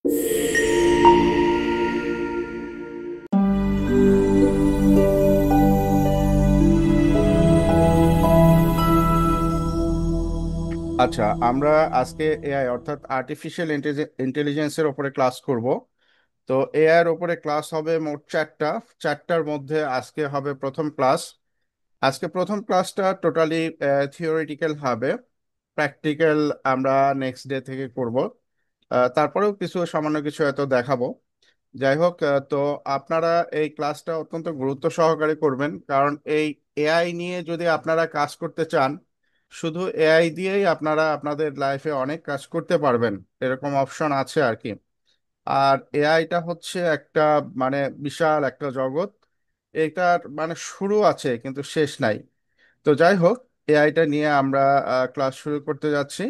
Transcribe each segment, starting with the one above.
আচ্ছা, আমরা আজকে এআই অর্থাৎ আর্টিফিশিয়াল ইন্টেলিজেন্সের উপরে ক্লাস করব। তো এআই এর উপরে ক্লাস হবে মোট চারটা। চারটার মধ্যে আজকে হবে প্রথম ক্লাস। আজকে প্রথম ক্লাসটা টোটালি থিওরিটিক্যাল হবে। প্র্যাকটিক্যাল আমরা নেক্সট ডে থেকে করব। তারপরেও কিছু সামান্য কিছু এত দেখাবো। যাই হোক, তো আপনারা এই ক্লাসটা অত্যন্ত গুরুত্ব সহকারে করবেন, কারণ এই এআই নিয়ে যদি আপনারা কাজ করতে চান, শুধু এআই দিয়েই আপনারা আপনাদের লাইফে অনেক কাজ করতে পারবেন, এরকম অপশন আছে আর কি। আর এআইটা হচ্ছে একটা মানে বিশাল একটা জগৎ। এটার মানে শুরু আছে কিন্তু শেষ নাই। তো যাই হোক, এআইটা নিয়ে আমরা ক্লাস শুরু করতে যাচ্ছি।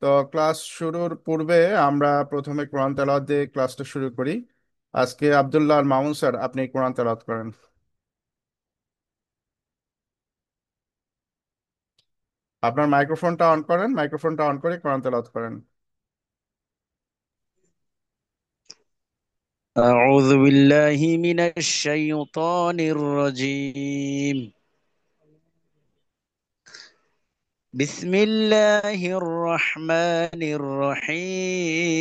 তো ক্লাস শুরুর পূর্বে আমরা প্রথমে কোরআন তেলাওয়াত দিয়ে ক্লাসটা শুরু করি। আজকে আব্দুল্লাহ আল মামুন স্যার, আপনি কোরআন তেলাওয়াত করেন। আপনার মাইক্রোফোনটা অন করেন, মাইক্রোফোনটা অন করে কোরআন তেলাওয়াত করেন। أعوذ بالله من الشيطان الرجيم. بسم الله الرحمن الرحيم.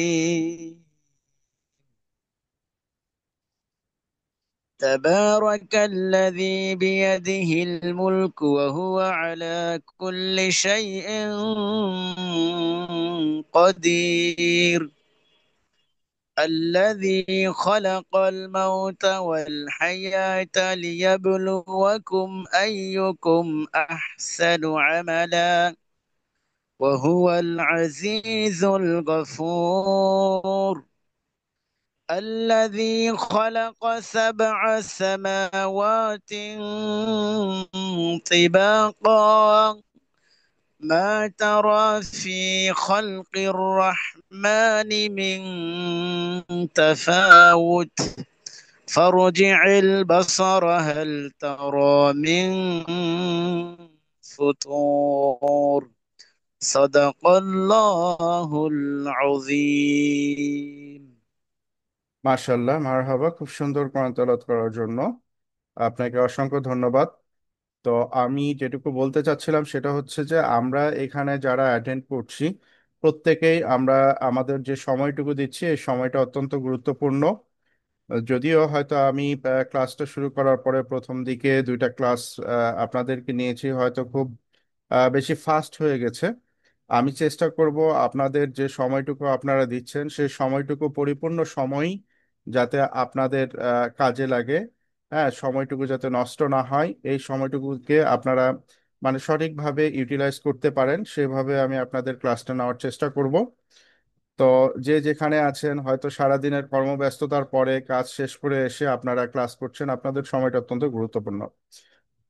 تبارك الذي بيده الملك وهو على كل شيء قدير. الذي خلق الموت والحياة ليبلوكم أيكم أحسن عملا وهو العزيز الغفور. الذي خلق سبع سماوات طباقا ما ترى في خلق الرحمن من تفاوت فارجع البصر هل ترى من فطور. صدق الله العظيم. মাশাল্লাহ, মারহাবা, খুব সুন্দর কোরআন তেলাওয়াত করার জন্য আপনাকে অসংখ্য ধন্যবাদ। তো আমি যেটুকু বলতে চাচ্ছিলাম সেটা হচ্ছে যে আমরা এখানে যারা অ্যাটেন্ড করছি, প্রত্যেকেই আমরা আমাদের যে সময়টুকু দিচ্ছি এই সময়টা অত্যন্ত গুরুত্বপূর্ণ। যদিও হয়তো আমি ক্লাসটা শুরু করার পরে প্রথম দিকে দুইটা ক্লাস আপনাদেরকে নিয়েছি, হয়তো খুব বেশি ফাস্ট হয়ে গেছে। আমি চেষ্টা করব আপনাদের যে সময়টুকু আপনারা দিচ্ছেন সেই সময়টুকু পরিপূর্ণ সময়ই যাতে আপনাদের কাজে লাগে। হ্যাঁ, সময়টুকু যাতে নষ্ট না হয়, এই সময়টুকুকে আপনারা মানে সঠিকভাবে ইউটিলাইজ করতে পারেন, সেভাবে আমি আপনাদের ক্লাসটা নেওয়ার চেষ্টা করব। তো যে যেখানে আছেন, হয়তো সারাদিনের কর্মব্যস্ততার পরে কাজ শেষ করে এসে আপনারা ক্লাস করছেন, আপনাদের সময়টা অত্যন্ত গুরুত্বপূর্ণ।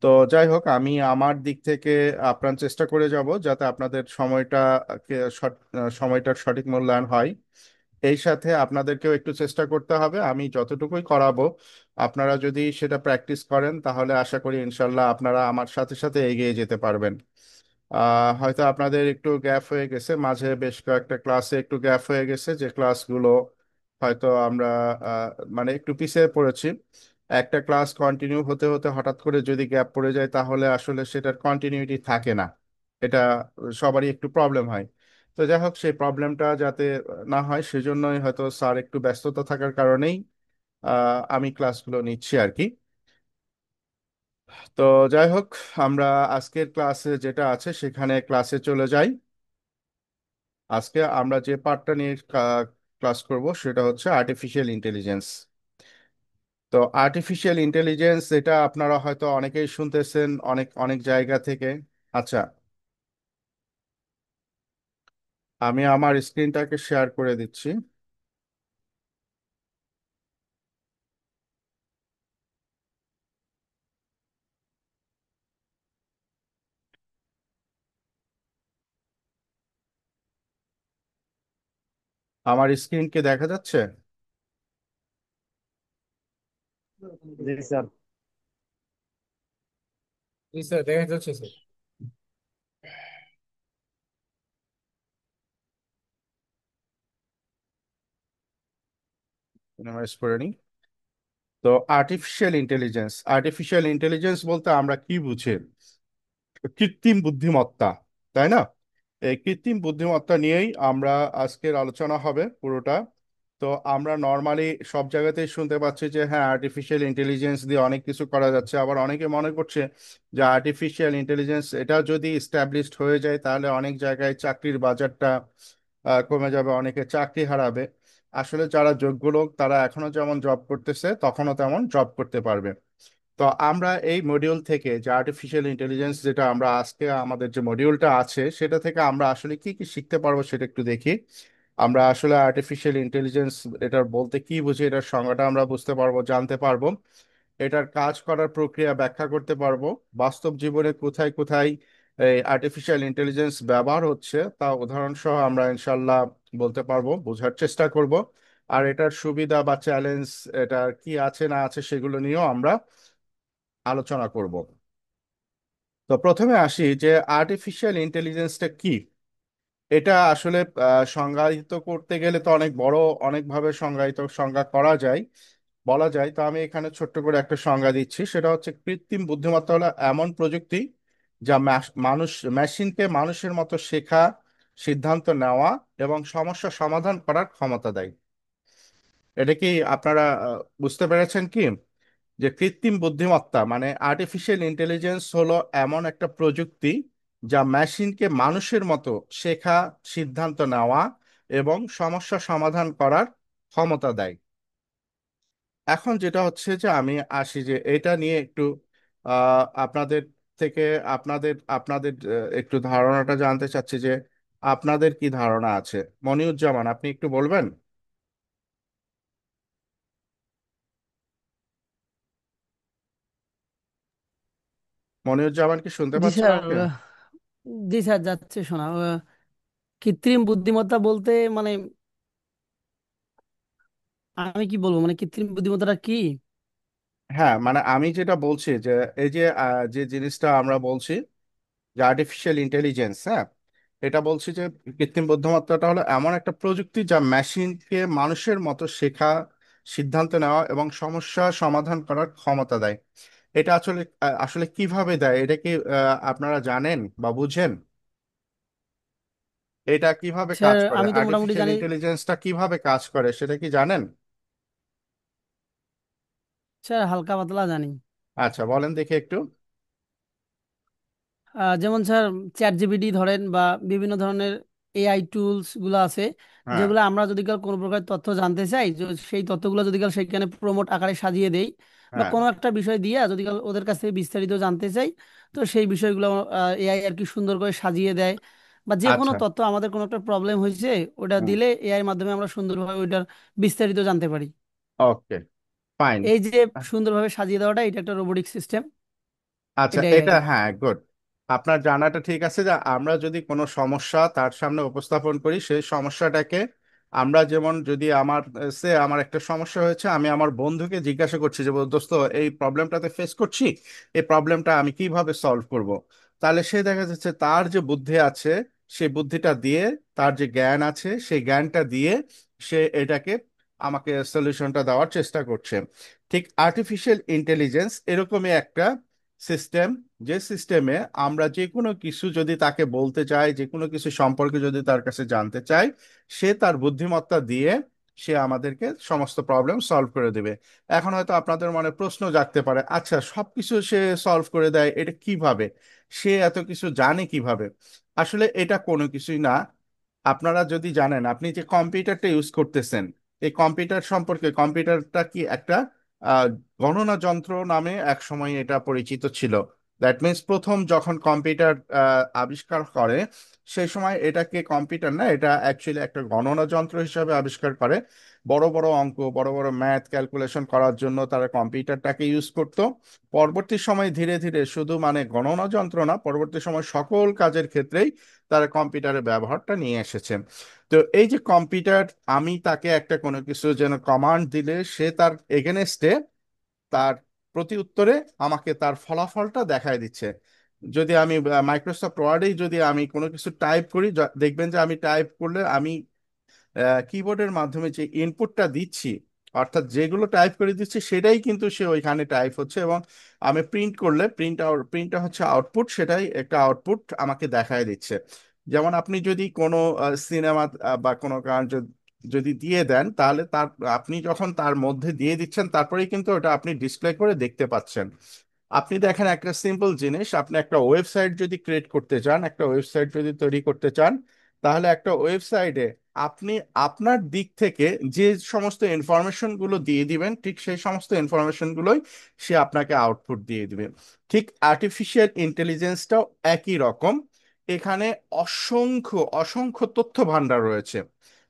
তো যাই হোক, আমি আমার দিক থেকে আপ্রাণ চেষ্টা করে যাব যাতে আপনাদের সময়টার সঠিক মূল্যায়ন হয়। এই সাথে আপনাদেরকেও একটু চেষ্টা করতে হবে, আমি যতটুকুই করাবো আপনারা যদি সেটা প্র্যাকটিস করেন তাহলে আশা করি ইনশাল্লাহ আপনারা আমার সাথে সাথে এগিয়ে যেতে পারবেন। হয়তো আপনাদের একটু গ্যাপ হয়ে গেছে, মাঝে বেশ কয়েকটা ক্লাসে একটু গ্যাপ হয়ে গেছে, যে ক্লাসগুলো হয়তো আমরা আহ, মানে একটু পিছিয়ে পড়েছি। একটা ক্লাস কন্টিনিউ হতে হতে হঠাৎ করে যদি গ্যাপ পড়ে যায় তাহলে আসলে সেটার কন্টিনিউটি থাকে না। এটা সবারই একটু প্রবলেম হয়। তো যাই হোক, সেই প্রবলেমটা যাতে না হয় সেজন্যই হয়তো স্যার একটু ব্যস্ততা থাকার কারণেই আমি ক্লাসগুলো নিচ্ছি আর কি। তো যাই হোক, আমরা আজকের ক্লাসে যেটা আছে সেখানে ক্লাসে চলে যাই। আজকে আমরা যে পার্টটা নিয়ে ক্লাস করব সেটা হচ্ছে আর্টিফিশিয়াল ইন্টেলিজেন্স। তো আর্টিফিশিয়াল ইন্টেলিজেন্স এটা আপনারা হয়তো অনেকেই শুনতেছেন অনেক অনেক জায়গা থেকে। আচ্ছা, আমি আমার স্ক্রিনটাকে শেয়ার করে দিচ্ছি। আমার স্ক্রিন কি দেখা যাচ্ছে? জি স্যার। জি স্যার, দেখা যাচ্ছে স্যার। মিনিমাইজ করে নিই। তো আর্টিফিশিয়াল ইন্টেলিজেন্স বলতে আমরা কি বুঝি? কৃত্রিম বুদ্ধিমত্তা, তাই না? এই কৃত্রিম বুদ্ধিমত্তা নিয়েই আমরা আজকের আলোচনা হবে পুরোটা। তো আমরা নর্মালি সব জায়গাতেই শুনতে পাচ্ছি যে হ্যাঁ, আর্টিফিশিয়াল ইন্টেলিজেন্স দিয়ে অনেক কিছু করা যাচ্ছে, আবার অনেকে মনে করছে যে আর্টিফিশিয়াল ইন্টেলিজেন্স এটা যদি স্ট্যাবলিশড হয়ে যায় তাহলে অনেক জায়গায় চাকরির বাজারটা কমে যাবে, অনেকে চাকরি হারাবে। আসলে যারা যোগ্য লোক তারা এখনো যেমন জব করতেছে তখনও তেমন জব করতে পারবে। তো আমরা এই মডিউল থেকে যে আর্টিফিশিয়াল ইন্টেলিজেন্স, যেটা আমরা আজকে আমাদের যে মডিউলটা আছে সেটা থেকে আমরা আসলে কি কি শিখতে পারবো সেটা একটু দেখি। আমরা আসলে আর্টিফিশিয়াল ইন্টেলিজেন্স এটার বলতে কি বুঝি, এটার সংজ্ঞাটা আমরা বুঝতে পারবো, জানতে পারবো। এটার কাজ করার প্রক্রিয়া ব্যাখ্যা করতে পারবো। বাস্তব জীবনে কোথায় কোথায় এই আর্টিফিশিয়াল ইন্টেলিজেন্স ব্যবহার হচ্ছে তা উদাহরণ সহ আমরা ইনশাল্লাহ বলতে পারবো, বোঝার চেষ্টা করব। আর এটার সুবিধা বা চ্যালেঞ্জ, এটা কি আছে না আছে সেগুলো নিয়েও আমরা আলোচনা করব। তো প্রথমে আসি যে আর্টিফিশিয়াল ইন্টেলিজেন্সটা কি। এটা আসলে সংজ্ঞায়িত করতে গেলে তো অনেক বড়, অনেকভাবে সংজ্ঞা করা যায়, বলা যায়। তো আমি এখানে ছোট্ট করে একটা সংজ্ঞা দিচ্ছি, সেটা হচ্ছে কৃত্রিম বুদ্ধিমত্তা হলো এমন প্রযুক্তি যা মেশিনকে মানুষের মতো শেখা, সিদ্ধান্ত নেওয়া এবং সমস্যা সমাধান করার ক্ষমতা দেয়। এটা কি আপনারা বুঝতে পেরেছেন কি? যে কৃত্রিম বুদ্ধিমত্তা মানে আর্টিফিশিয়াল ইন্টেলিজেন্স হলো এমন একটা প্রযুক্তি যা মেশিনকে মানুষের মতো শেখা, সিদ্ধান্ত নেওয়া এবং সমস্যা সমাধান করার ক্ষমতা দেয়। এখন যেটা হচ্ছে যে আমি আসি যে এটা নিয়ে একটু আপনাদের থেকে আপনাদের আপনাদের একটু ধারণাটা জানতে চাচ্ছি যে আপনাদের কি ধারণা আছে। মনিরুজ্জামান, আপনি একটু বলবেন? মনিরুজ্জামান কি শুনতে জি পাচ্ছেন স্যার। আমাকে? জি স্যার, যাচ্ছে শোনা। কৃত্রিম বুদ্ধিমত্তা বলতে মানে আমি কি বলবো, মানে কৃত্রিম বুদ্ধিমত্তাটা কি? হ্যাঁ, মানে আমি যেটা বলছি যে এই যে যে জিনিসটা আমরা বলছি যে আর্টিফিশিয়াল ইন্টেলিজেন্স, হ্যাঁ, এটা বলছি যে কৃত্রিম বুদ্ধিমত্তাটা হলো এমন একটা প্রযুক্তি যা মেশিনকে মানুষের মতো শেখা, সিদ্ধান্ত নেওয়া এবং সমস্যা সমাধান করার ক্ষমতা দেয়। এটা আসলে আসলে কিভাবে দেয় এটা কি আপনারা জানেন বা বুঝেন? এটা কিভাবে স্যার কাজ করে, আমি তো মোটামুটি আর্টিফিশিয়াল জানি। ইন্টেলিজেন্সটা কিভাবে কাজ করে সেটা কি জানেন? স্যার হালকা পাতলা জানি। আচ্ছা, বলেন দেখি একটু। যেমন স্যার চ্যাট জিপিটি ধরেন, বা বিভিন্ন ধরনের এআই টুলস গুলো আছে, হ্যাঁ। যেগুলো আমরা যদি কাল কোনো প্রকার তথ্য জানতে চাই, সেই তথ্যগুলো যদি কাল সেখানে প্রমোট আকারে সাজিয়ে দেই, বা হ্যাঁ। কোনো একটা বিষয় দিয়ে যদি কাল ওদের কাছ থেকে বিস্তারিত জানতে চাই, তো সেই বিষয়গুলো এআই আর কি সুন্দর করে সাজিয়ে দেয়। বা যে কোনো আচ্ছা। তথ্য, আমাদের কোনো একটা প্রবলেম হয়েছে, ওটা হুম। দিলে এআই এর মাধ্যমে আমরা সুন্দরভাবে ওইটার বিস্তারিত জানতে পারি। ওকে, ফাইন। এই যে সুন্দরভাবে সাজিয়ে দেওয়াটা, এটা একটা রোবোটিক সিস্টেম। আচ্ছা, এটাই আর এটা কি। হ্যাঁ, গুড। আপনার জানাটা ঠিক আছে যে আমরা যদি কোনো সমস্যা তার সামনে উপস্থাপন করি, সেই সমস্যাটাকে আমরা যেমন যদি আমার একটা সমস্যা হয়েছে, আমি আমার বন্ধুকে জিজ্ঞাসা করছি যে দোস্ত, এই প্রবলেমটাতে ফেস করছি, এই প্রবলেমটা আমি কিভাবে সলভ করব। তাহলে সে দেখা যাচ্ছে তার যে বুদ্ধি আছে সেই বুদ্ধিটা দিয়ে, তার যে জ্ঞান আছে সেই জ্ঞানটা দিয়ে সে এটাকে আমাকে সলিউশনটা দেওয়ার চেষ্টা করছে। ঠিক আর্টিফিশিয়াল ইন্টেলিজেন্স এরকমই একটা সিস্টেম, যে সিস্টেমে আমরা যে কোনো কিছু যদি তাকে বলতে চাই, যে কোনো কিছু সম্পর্কে যদি তার কাছে জানতে চাই, সে তার বুদ্ধিমত্তা দিয়ে সে আমাদেরকে সমস্ত প্রবলেম সলভ করে দেবে। এখন হয়তো আপনাদের মনে প্রশ্ন জাগতে পারে, আচ্ছা, সবকিছু সে সলভ করে দেয়, এটা কিভাবে, সে এত কিছু জানে কিভাবে? আসলে এটা কোনো কিছুই না। আপনারা যদি জানেন, আপনি যে কম্পিউটারটা ইউজ করতেছেন, এই কম্পিউটার সম্পর্কে, কম্পিউটারটা কি একটা আহ, গণনা যন্ত্র নামে এক সময় এটা পরিচিত ছিল। দ্যাট মিন্স প্রথম যখন কম্পিউটার আবিষ্কার করে সেই সময় এটাকে কম্পিউটার না, এটা অ্যাকচুয়ালি একটা গণনা যন্ত্র হিসাবে আবিষ্কার করে। বড় বড় অঙ্ক, বড় বড় ম্যাথ ক্যালকুলেশন করার জন্য তারা কম্পিউটারটাকে ইউজ করত। পরবর্তী সময় ধীরে ধীরে শুধু মানে গণনা যন্ত্র না, পরবর্তী সময় সকল কাজের ক্ষেত্রেই তারা কম্পিউটারের ব্যবহারটা নিয়ে এসেছেন। তো এই যে কম্পিউটার, আমি তাকে একটা কোনো কিছু যেন কমান্ড দিলে সে তার এগেনস্টে, তার প্রতি উত্তরে আমাকে তার ফলাফলটা দেখায় দিচ্ছে। যদি আমি মাইক্রোসফট ওয়ার্ডেই যদি আমি কোনো কিছু টাইপ করি, দেখবেন যে আমি টাইপ করলে আমি কিবোর্ডের মাধ্যমে যে ইনপুটটা দিচ্ছি অর্থাৎ যেগুলো টাইপ করে দিচ্ছে সেটাই কিন্তু সে ওইখানে টাইপ হচ্ছে, এবং আমি প্রিন্ট করলে প্রিন্টটা হচ্ছে আউটপুট, সেটাই একটা আউটপুট আমাকে দেখায় দিচ্ছে। যেমন আপনি যদি কোনো সিনেমা বা কোনো গান যদি দিয়ে দেন, তাহলে আপনি যখন তার মধ্যে দিয়ে দিচ্ছেন তারপরেই কিন্তু ওটা আপনি ডিসপ্লে করে দেখতে পাচ্ছেন। আপনি দেখেন একটা সিম্পল জিনিস, আপনি একটা ওয়েবসাইট যদি ক্রিয়েট করতে চান, একটা ওয়েবসাইট যদি তৈরি করতে চান, তাহলে একটা ওয়েবসাইটে আপনি আপনার দিক থেকে যে সমস্ত ইনফরমেশন গুলো দিয়ে দিবেন, ঠিক সেই সমস্ত ইনফরমেশন গুলোই সে আপনাকে আউটপুট দিয়ে দিবে। ঠিক আর্টিফিশিয়াল ইন্টেলিজেন্সটাও একই রকম। এখানে অসংখ্য অসংখ্য তথ্য ভান্ডার রয়েছে,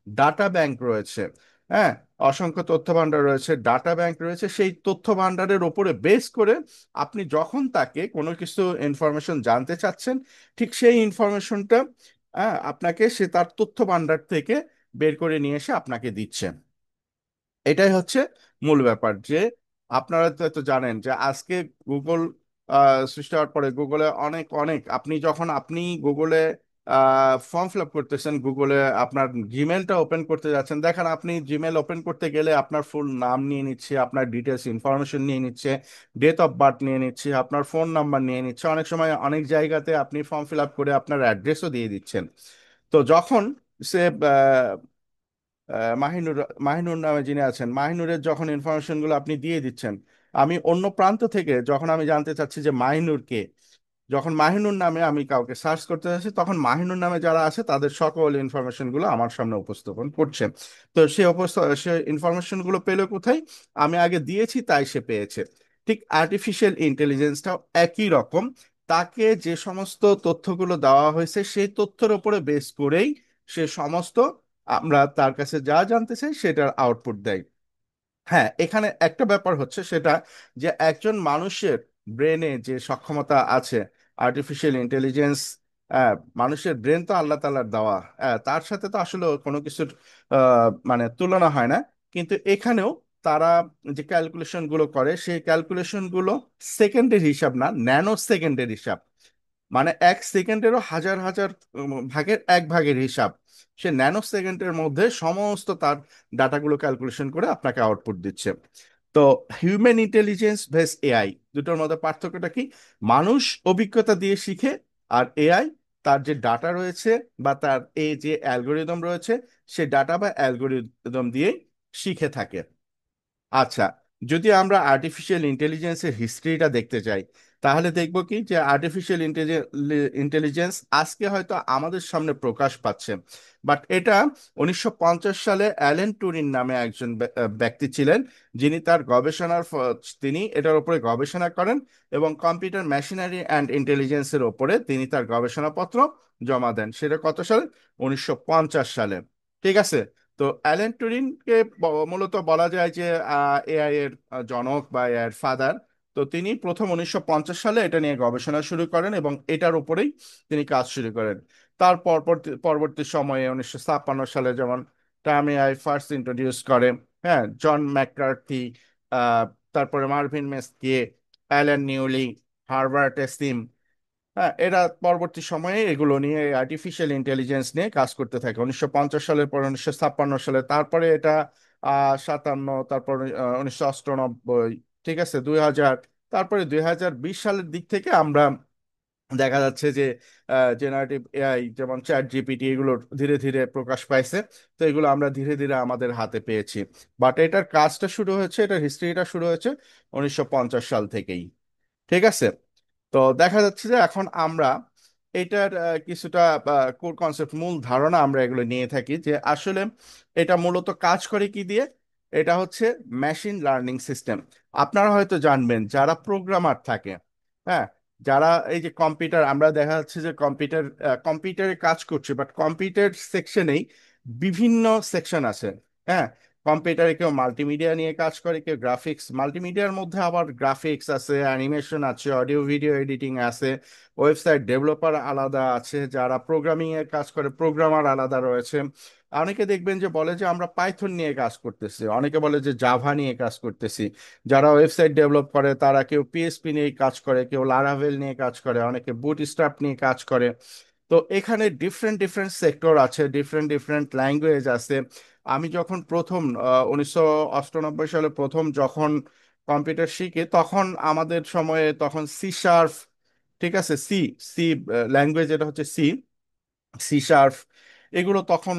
ডাটা ব্যাংক রয়েছে। হ্যাঁ, অসংখ্য তথ্য ভান্ডার রয়েছে, ডাটা ব্যাংক রয়েছে। সেই তথ্য ভান্ডারের উপরে বেস করে আপনি যখন তাকে কোনো কিছু ইনফরমেশন জানতে চাচ্ছেন, ঠিক সেই ইনফরমেশনটা আপনাকে সে তার তথ্য ভান্ডার থেকে বের করে নিয়ে এসে আপনাকে দিচ্ছে। এটাই হচ্ছে মূল ব্যাপার। যে আপনারা তো জানেন যে আজকে গুগল সৃষ্টি হওয়ার পরে গুগলে অনেক অনেক, আপনি গুগলে ফর্ম ফিল আপ করতেছেন, গুগলে আপনার জিমেলটা ওপেন করতে যাচ্ছেন, দেখেন আপনি জিমেল ওপেন করতে গেলে আপনার ফুল নাম নিয়ে নিচ্ছে, আপনার ডিটেলস ইনফরমেশন নিয়ে নিচ্ছে, ডেট অফ বার্থ নিয়ে নিচ্ছে, আপনার ফোন নাম্বার নিয়ে নিচ্ছে, অনেক সময় অনেক জায়গাতে আপনি ফর্ম ফিল আপ করে আপনার অ্যাড্রেসও দিয়ে দিচ্ছেন। তো যখন সে মাহিনুর মাহিনুর নামে যিনি আছেন, মাহিনুরের যখন ইনফরমেশন গুলো আপনি দিয়ে দিচ্ছেন, আমি অন্য প্রান্ত থেকে যখন আমি জানতে চাচ্ছি যে মাহিনুর কে, যখন মাহিনুর নামে আমি কাউকে সার্চ করতে যাচ্ছি, তখন মাহিনুর নামে যারা আছে তাদের সকল ইনফরমেশন গুলো আমার সামনে উপস্থাপন করছে। তো সে ইনফরমেশন গুলো পেলো কোথায়? আমি আগে দিয়েছি তাই সে পেয়েছে। ঠিক আর্টিফিশিয়াল ইন্টেলিজেন্সটাও একই রকম। তাকে যে সমস্ত তথ্যগুলো দেওয়া হয়েছে সেই তথ্যের উপরে বেস করেই সে সমস্ত, আমরা তার কাছে যা জানতে চাই সেটার আউটপুট দেয়। হ্যাঁ, এখানে একটা ব্যাপার হচ্ছে সেটা, যে একজন মানুষের ব্রেনে যে সক্ষমতা আছে, আর্টিফিশিয়াল ইন্টেলিজেন্স, মানুষের ব্রেন তো আল্লাহ তাআলার দেওয়া, তার সাথে তো আসলে কোনো কিছুর মানে তুলনা হয় না। কিন্তু এখানেও তারা যে ক্যালকুলেশন গুলো করে, সেই ক্যালকুলেশন গুলো সেকেন্ডের হিসাব না, ন্যানো সেকেন্ডের হিসাব। মানে এক সেকেন্ডেরও হাজার হাজার ভাগের এক ভাগের হিসাব। সে ন্যানো সেকেন্ডের মধ্যে সমস্ত তার ডাটাগুলো ক্যালকুলেশন করে আপনাকে আউটপুট দিচ্ছে। তো হিউম্যান ইন্টেলিজেন্স ভেস এআই, দুটোর মধ্যে পার্থক্যটা কি? মানুষ অভিজ্ঞতা দিয়ে শিখে, আর এআই তার যে ডাটা রয়েছে বা তার যে অ্যালগোরিদম রয়েছে, সে ডাটা বা অ্যালগোরিদম দিয়ে শিখে থাকে। আচ্ছা, যদি আমরা আর্টিফিশিয়াল ইন্টেলিজেন্সের হিস্ট্রিটা দেখতে যাই, তাহলে দেখব কি যে আর্টিফিশিয়াল ইন্টেলিজেন্স আজকে হয়তো আমাদের সামনে প্রকাশ পাচ্ছে, বাট এটা 1950 সালে অ্যালেন টুরিং নামে একজন ব্যক্তি ছিলেন, যিনি তার তিনি এটার উপরে গবেষণা করেন, এবং কম্পিউটার মেশিনারি অ্যান্ড ইন্টেলিজেন্সের উপরে তিনি তার গবেষণাপত্র জমা দেন। সেটা কত সালে? 1950 সালে। ঠিক আছে। তো অ্যালেন টুরিংকে মূলত বলা যায় যে এআই এর জনক বা এআই এর ফাদার। তো তিনি প্রথম 1950 সালে এটা নিয়ে গবেষণা শুরু করেন এবং এটার উপরেই তিনি কাজ শুরু করেন। তার পরবর্তী সময়ে 1956 সালে যেমন টার্ম এআই ফার্স্ট ইন্ট্রোডিউস করে, হ্যাঁ, জন ম্যাককার্থি, আহ, তারপরে মার্ভিন মেসকে, অ্যালেন নিউলি, হার্বার্ট এসিম, হ্যাঁ, এরা পরবর্তী সময়ে এগুলো নিয়ে আর্টিফিশিয়াল ইন্টেলিজেন্স নিয়ে কাজ করতে থাকে। 1950 সালের পর 1956 সালে, তারপরে এটা 57, তারপর 1998, ঠিক আছে, 2000, তারপরে 2020 সালের দিক থেকে আমরা দেখা যাচ্ছে যে জেনারেটিভ এআই যেমন চ্যাট জিপিটি এগুলো ধীরে ধীরে প্রকাশ পাইছে। তো এগুলো আমরা ধীরে ধীরে আমাদের হাতে পেয়েছি। বাট এটার কাজটা শুরু হয়েছে, এটার হিস্ট্রিটা শুরু হয়েছে 1950 সাল থেকেই। ঠিক আছে। তো দেখা যাচ্ছে যে এখন আমরা এটার কিছুটা কোর কনসেপ্ট, মূল ধারণা আমরা এগুলো নিয়ে থাকি, যে আসলে এটা মূলত কাজ করে কি দিয়ে। এটা হচ্ছে মেশিন লার্নিং সিস্টেম। আপনারা হয়তো জানবেন যারা প্রোগ্রামার থাকে, হ্যাঁ, যারা এই যে কম্পিউটার, আমরা দেখা যাচ্ছে যে কম্পিউটারে কাজ করছে, বাট কম্পিউটার সেকশনেই বিভিন্ন সেকশন আছে। হ্যাঁ, কম্পিউটারে কেউ মাল্টিমিডিয়া নিয়ে কাজ করে, কেউ গ্রাফিক্স, মাল্টিমিডিয়ার মধ্যে আবার গ্রাফিক্স আছে, অ্যানিমেশন আছে, অডিও ভিডিও এডিটিং আছে, ওয়েবসাইট ডেভেলপার আলাদা আছে, যারা প্রোগ্রামিং এর কাজ করে প্রোগ্রামার আলাদা রয়েছে। অনেকে দেখবেন যে বলে যে আমরা পাইথন নিয়ে কাজ করতেছি, অনেকে বলে যে জাভা নিয়ে কাজ করতেছি। যারা ওয়েবসাইট ডেভেলপ করে তারা কেউ পিএসপি নিয়ে কাজ করে, কেউ লারাভেল নিয়ে কাজ করে, অনেকে বুটস্ট্র্যাপ নিয়ে কাজ করে। তো এখানে ডিফারেন্ট ডিফারেন্ট সেক্টর আছে, ডিফারেন্ট ডিফারেন্ট ল্যাঙ্গুয়েজ আছে। আমি যখন প্রথম 1998 সালে প্রথম যখন কম্পিউটার শিখি, তখন আমাদের সময়ে তখন সি শার্প, ঠিক আছে, সি সি ল্যাঙ্গুয়েজ, এটা হচ্ছে সি, সি শার্প, এগুলো তখন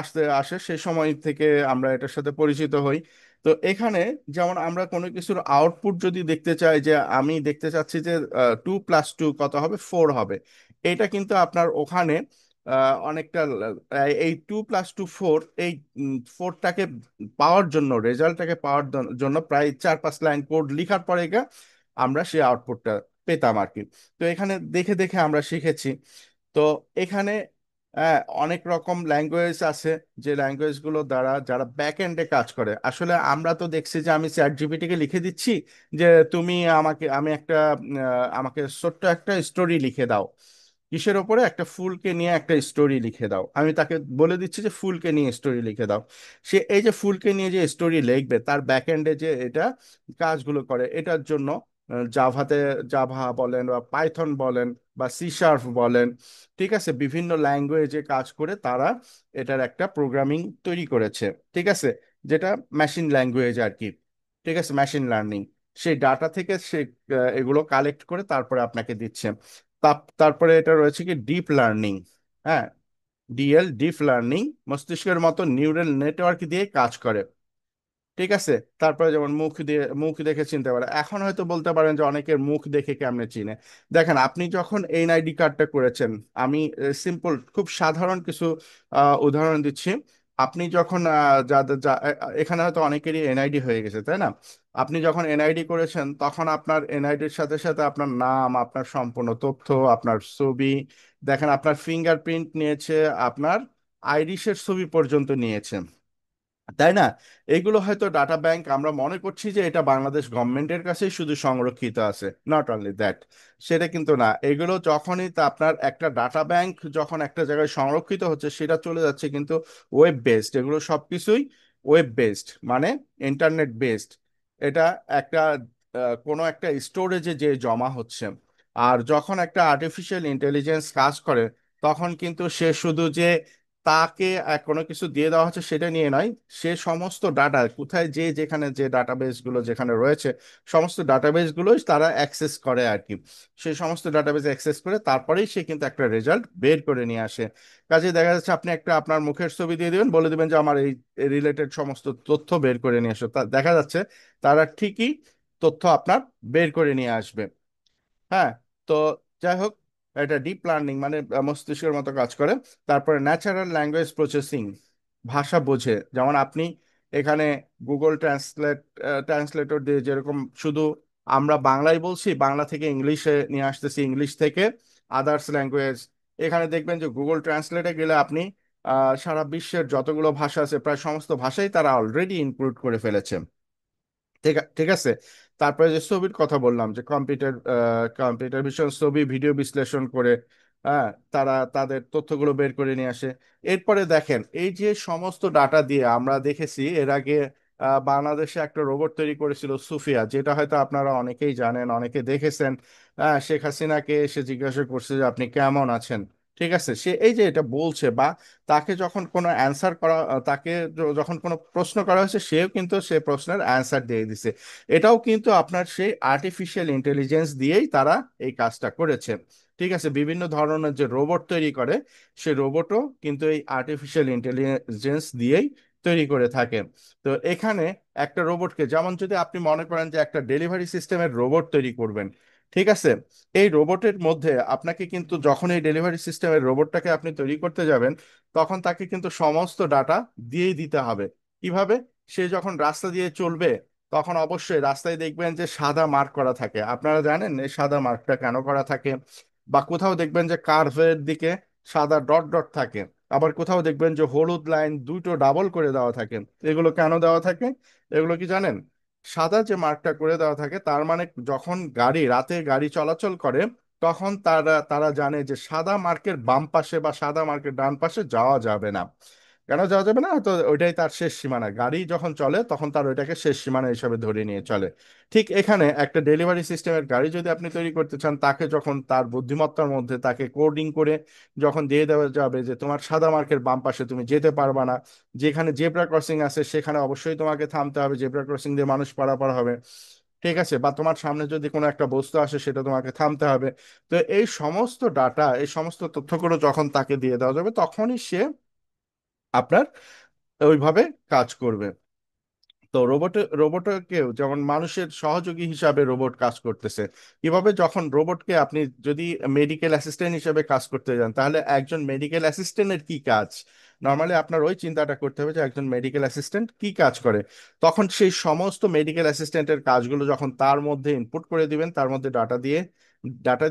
আসতে আসে, সেই সময় থেকে আমরা এটার সাথে পরিচিত হই। তো এখানে যেমন আমরা কোনো কিছুর আউটপুট যদি দেখতে চাই, যে আমি দেখতে চাচ্ছি যে 2+2 কত হবে, 4 হবে, এটা কিন্তু আপনার ওখানে অনেকটা এই 2+2 4, এই ফোরটাকে পাওয়ার জন্য, রেজাল্টটাকে পাওয়ার জন্য প্রায় 4-5 লাইন কোড লিখার পরে আমরা সেই আউটপুটটা পেতাম আর কি। তো এখানে দেখে দেখে আমরা শিখেছি। তো এখানে অনেক রকম ল্যাঙ্গুয়েজ আছে, যে ল্যাঙ্গুয়েজগুলো দ্বারা যারা ব্যাক এন্ডে কাজ করে, আসলে আমরা তো দেখছি যে আমি চ্যাট জিপিটিকে লিখে দিচ্ছি যে তুমি আমাকে, আমি একটা আমাকে ছোট্ট একটা স্টোরি লিখে দাও, কিসের ওপরে, একটা ফুলকে নিয়ে একটা স্টোরি লিখে দাও, আমি তাকে বলে দিচ্ছি যে ফুলকে নিয়ে স্টোরি লিখে দাও। সে এই যে ফুলকে নিয়ে যে স্টোরি লিখবে, তার ব্যাক এন্ডে যে এটা কাজগুলো করে, এটার জন্য জাভাতে, জাভা বলেন বা পাইথন বলেন বা সি শার্প বলেন, ঠিক আছে, বিভিন্ন ল্যাঙ্গুয়েজে কাজ করে তারা এটার একটা প্রোগ্রামিং তৈরি করেছে, ঠিক আছে, যেটা মেশিন ল্যাঙ্গুয়েজ আর কি, ঠিক আছে, মেশিন লার্নিং। সেই ডাটা থেকে সে এগুলো কালেক্ট করে তারপরে আপনাকে দিচ্ছে। তারপরে এটা রয়েছে কি ডিপ লার্নিং, হ্যাঁ, ডিএল, ডিপ লার্নিং, মস্তিষ্কের মতো নিউরাল নেটওয়ার্ক দিয়ে কাজ করে, ঠিক আছে। তারপরে যেমন মুখ দেখে চিনতে পারে, এখন হয়তো বলতে পারেন যে অনেকের মুখ দেখে কেমনে চিনে। দেখেন, আপনি যখন এনআইডি কার্ডটা করেছেন, আমি সিম্পল খুব সাধারণ কিছু উদাহরণ দিচ্ছি। আপনি যখন যাদের এখানে হয়তো অনেকেরই এনআইডি হয়ে গেছে, তাই না? আপনি যখন এনআইডি করেছেন, তখন আপনার এনআইডির সাথে সাথে আপনার নাম, আপনার সম্পূর্ণ তথ্য, আপনার ছবি, দেখেন আপনার ফিঙ্গারপ্রিন্ট নিয়েছে, আপনার আইরিশের ছবি পর্যন্ত নিয়েছে, তাই না? এগুলো হয়তো ডাটা ব্যাংক, আমরা মনে করছি যে এটা বাংলাদেশ গভর্নমেন্টের কাছেই শুধু সংরক্ষিত আছে, নট অনলি দ্যাট, সেটা কিন্তু না। এগুলো যখনই তা আপনার একটা ডাটা ব্যাংক যখন একটা জায়গায় সংরক্ষিত হচ্ছে, সেটা চলে যাচ্ছে কিন্তু ওয়েব বেসড, এগুলো সবকিছুই ওয়েব বেসড, মানে ইন্টারনেট বেসড। এটা একটা কোনো একটা স্টোরেজে যে জমা হচ্ছে। আর যখন একটা আর্টিফিশিয়াল ইন্টেলিজেন্স কাজ করে, তখন কিন্তু সে শুধু যে তাকে কোনো কিছু দিয়ে দেওয়া হচ্ছে সেটা নিয়ে নয়, সে সমস্ত ডাটা কোথায়, যে যেখানে যে ডাটাবেস গুলো যেখানে রয়েছে, সমস্ত ডাটাবেস গুলোই তারা অ্যাক্সেস করে আর কি। সেই সমস্ত ডাটাবেস অ্যাক্সেস করে তারপরেই সে কিন্তু একটা রেজাল্ট বের করে নিয়ে আসে। কাজে দেখা যাচ্ছে আপনি একটা আপনার মুখের ছবি দিয়ে দিবেন, বলে দিবেন যে আমার এই রিলেটেড সমস্ত তথ্য বের করে নিয়ে আসো, তা দেখা যাচ্ছে তারা ঠিকই তথ্য আপনার বের করে নিয়ে আসবে। হ্যাঁ। তো যাই হোক, এটা ডিপ লার্নিং মানে মস্তিষ্কের মতো কাজ করে। তারপরে ন্যাচারাল ল্যাঙ্গুয়েজ প্রসেসিং, ভাষা বোঝে, যেমন আপনি এখানে গুগল ট্রান্সলেটর দিয়ে যেরকম শুধু আমরা বাংলায় বলছি, বাংলা থেকে ইংলিশে নিয়ে আসতেছি, ইংলিশ থেকে আদার্স ল্যাঙ্গুয়েজ, এখানে দেখবেন যে গুগল ট্রান্সলেটে গেলে আপনি সারা বিশ্বের যতগুলো ভাষা আছে প্রায় সমস্ত ভাষাই তারা অলরেডি ইনক্লুড করে ফেলেছে, ঠিক আছে। তারপরে যে ছবির কথা বললাম, যে কম্পিউটার ভিশন ছবি ভিডিও বিশ্লেষণ করে, হ্যাঁ, তারা তাদের তথ্যগুলো বের করে নিয়ে আসে। এরপরে দেখেন, এই যে সমস্ত ডাটা দিয়ে আমরা দেখেছি এর আগে বাংলাদেশে একটা রোবট তৈরি করেছিল সুফিয়া, যেটা হয়তো আপনারা অনেকেই জানেন, অনেকে দেখেছেন। হ্যাঁ, শেখ হাসিনাকে এসে জিজ্ঞাসা করছে যে আপনি কেমন আছেন, ঠিক আছে, সে এই যে এটা বলছে, বা তাকে যখন কোনো অ্যান্সার করা, তাকে যখন কোনো প্রশ্ন করা হয়েছে, সেও কিন্তু সে প্রশ্নের অ্যান্সার দিয়ে দিছে। এটাও কিন্তু আপনার সেই আর্টিফিশিয়াল ইন্টেলিজেন্স দিয়েই তারা এই কাজটা করেছে, ঠিক আছে। বিভিন্ন ধরনের যে রোবট তৈরি করে, সে রোবটও কিন্তু এই আর্টিফিশিয়াল ইন্টেলিজেন্স দিয়েই তৈরি করে থাকে। তো এখানে একটা রোবটকে, যেমন যদি আপনি মনে করেন যে একটা ডেলিভারি সিস্টেমের রোবট তৈরি করবেন, ঠিক আছে, এই রোবটের মধ্যে আপনাকে কিন্তু, যখন এই ডেলিভারি সিস্টেমের রোবটটাকে আপনি তৈরি করতে যাবেন, তখন তাকে কিন্তু সমস্ত ডাটা দিয়েই দিতে হবে। কিভাবে? সে যখন রাস্তা দিয়ে চলবে, তখন অবশ্যই রাস্তায় দেখবেন যে সাদা মার্ক করা থাকে, আপনারা জানেন এই সাদা মার্কটা কেন করা থাকে? বা কোথাও দেখবেন যে কার্ভের দিকে সাদা ডট ডট থাকে, আবার কোথাও দেখবেন যে হলুদ লাইন দুটো ডাবল করে দেওয়া থাকে। এগুলো কেন দেওয়া থাকে? এগুলো কি জানেন? সাদা যে মার্কটা করে দেওয়া থাকে, তার মানে যখন রাতে গাড়ি চলাচল করে, তখন তারা তারা জানে যে সাদা মার্কের বাম পাশে বা সাদা মার্কের ডান পাশে যাওয়া যাবে না। কেন যাওয়া যাবে না? তো ওইটাই তার শেষ সীমানা, গাড়ি যখন চলে তখন তার ওইটাকে শেষ সীমানা হিসাবে ধরে নিয়ে চলে। ঠিক এখানে একটা ডেলিভারি সিস্টেমের গাড়ি যদি আপনি তৈরি করতে চান, তাকে যখন তার বুদ্ধিমত্তার মধ্যে তাকে কোডিং করে যখন দিয়ে দেওয়া যাবে যে তোমার সাদা মার্কের বাম পাশে তুমি যেতে পারবা না, যেখানে জেব্রা ক্রসিং আছে সেখানে অবশ্যই তোমাকে থামতে হবে, জেব্রা ক্রসিং দিয়ে মানুষ পারাপার হবে, ঠিক আছে, বা তোমার সামনে যদি কোনো একটা বস্তু আসে সেটা তোমাকে থামতে হবে। তো এই সমস্ত ডাটা, এই সমস্ত তথ্যগুলো যখন তাকে দিয়ে দেওয়া যাবে, তখনই সে আপনার ওইভাবে কাজ করবে। তো রোবটকেও যেমন মানুষের সহযোগী হিসাবে রোবট কাজ করতেছে। কিভাবে? যখন রোবটকে আপনি যদি মেডিকেল অ্যাসিস্ট্যান্ট হিসেবে কাজ করতে যান, তাহলে একজন মেডিকেল অ্যাসিস্ট্যান্টের কি কাজ, নর্মালি আপনার ওই চিন্তাটা করতে হবে যে একজন মেডিকেল অ্যাসিস্ট্যান্ট কি কাজ করে। তখন সেই সমস্ত মেডিকেল অ্যাসিস্ট্যান্টের কাজগুলো যখন তার মধ্যে ইনপুট করে দিবেন, তার মধ্যে ডাটা